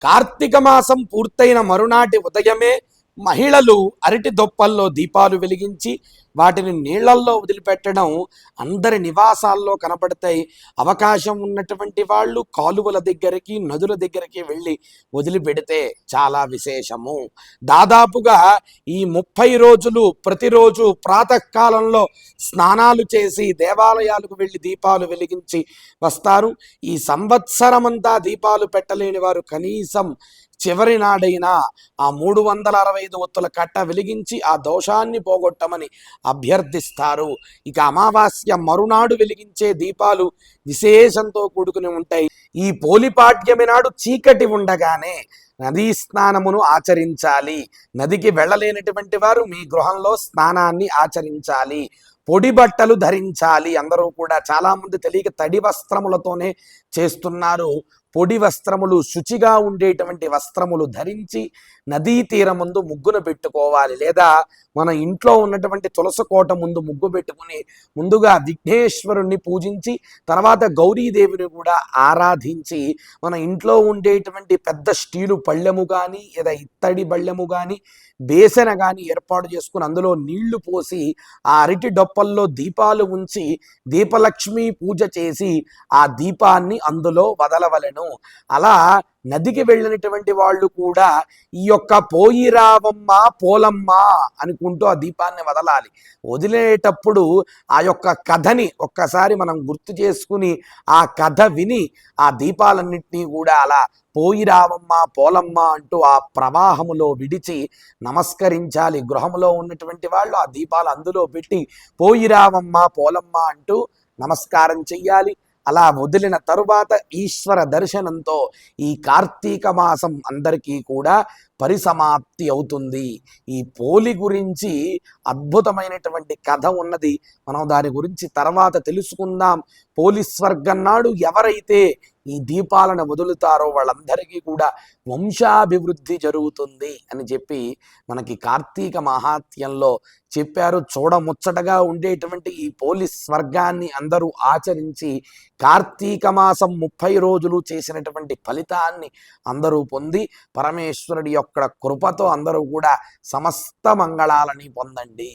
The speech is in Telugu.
కార్తీక మాసం పూర్తయిన మరునాటి ఉదయమే మహిళలు అరటి దొప్పల్లో దీపాలు వెలిగించి వాటిని నీళ్లల్లో వదిలిపెట్టడం అందరి నివాసాల్లో కనపడతాయి. అవకాశం ఉన్నటువంటి వాళ్ళు కాలువల దగ్గరికి, నదుల దగ్గరికి వెళ్ళి వదిలిపెడితే చాలా విశేషము. దాదాపుగా ఈ 30 రోజులు ప్రతిరోజు ప్రాతకాలంలో స్నానాలు చేసి దేవాలయాలకు వెళ్ళి దీపాలు వెలిగించి వస్తారు. ఈ సంవత్సరమంతా దీపాలు పెట్టలేని వారు కనీసం చివరి నాడైనా ఆ 365 ఒత్తుల కట్ట వెలిగించి ఆ దోషాన్ని పోగొట్టమని అభ్యర్థిస్తారు. ఇక అమావాస్య మరునాడు వెలిగించే దీపాలు విశేషంతో కూడుకుని ఉంటాయి. ఈ పోలిపాడ్యమి నాడు చీకటి ఉండగానే నదీ స్నానమును ఆచరించాలి. నదికి వెళ్ళలేనటువంటి వారు మీ గృహంలో స్నానాన్ని ఆచరించాలి. పొడి బట్టలు ధరించాలి. అందరూ కూడా చాలామంది తెలియక తడి వస్త్రములతోనే చేస్తున్నారు. పొడి వస్త్రములు, శుచిగా ఉండేటువంటి వస్త్రములు ధరించి నదీ తీరం ముందు ముగ్గును పెట్టుకోవాలి. లేదా మన ఇంట్లో ఉన్నటువంటి తులసి కోట ముందు ముగ్గు పెట్టుకుని ముందుగా విఘ్నేశ్వరుణ్ణి పూజించి తర్వాత గౌరీదేవిని కూడా ఆరాధించి మన ఇంట్లో ఉండేటువంటి పెద్ద స్టీలు పళ్ళెము కానీ లేదా ఇత్తడి బళ్ళెము కానీ బేసన కానీ ఏర్పాటు చేసుకుని అందులో నీళ్లు పోసి ఆ అరటి డొప్పల్లో దీపాలు ఉంచి దీపలక్ష్మి పూజ చేసి ఆ దీపాన్ని అందులో వదలవలెను. అలా నదికి వెళ్ళినటువంటి వాళ్ళు కూడా ఈ యొక్క పోయిరావమ్మ పోలమ్మ అనుకుంటూ ఆ దీపాన్ని వదలాలి. వదిలేటప్పుడు ఆ యొక్క కథని ఒక్కసారి మనం గుర్తు చేసుకుని ఆ కథ విని ఆ దీపాలన్నింటినీ కూడా అలా పోయిరావమ్మ పోలమ్మ అంటూ ఆ ప్రవాహములో విడిచి నమస్కరించాలి. గృహంలో ఉన్నటువంటి వాళ్ళు ఆ దీపాలు అందులో పెట్టి పోయిరావమ్మ పోలమ్మ అంటూ నమస్కారం చెయ్యాలి. అలా వదిలిన తరువాత ఈశ్వర దర్శనంతో ఈ కార్తీక మాసం అందరికీ కూడా పరిసమాప్తి అవుతుంది. ఈ పోలి గురించి అద్భుతమైనటువంటి కథ ఉన్నది. మనం దాని గురించి తర్వాత తెలుసుకుందాం. పోలి స్వర్గం నాడు ఎవరైతే ఈ దీపాలను వదులుతారో వాళ్ళందరికీ కూడా వంశాభివృద్ధి జరుగుతుంది అని చెప్పి మనకి కార్తీక మహాత్మ్యంలో చెప్పారు. చూడముచ్చటగా ఉండేటువంటి ఈ పోలి స్వర్గాన్ని అందరూ ఆచరించి కార్తీక మాసం 30 రోజులు చేసినటువంటి ఫలితాన్ని అందరూ పొంది పరమేశ్వరుడి యొక్క కృపతో అందరూ కూడా సమస్త మంగళాలని పొందండి.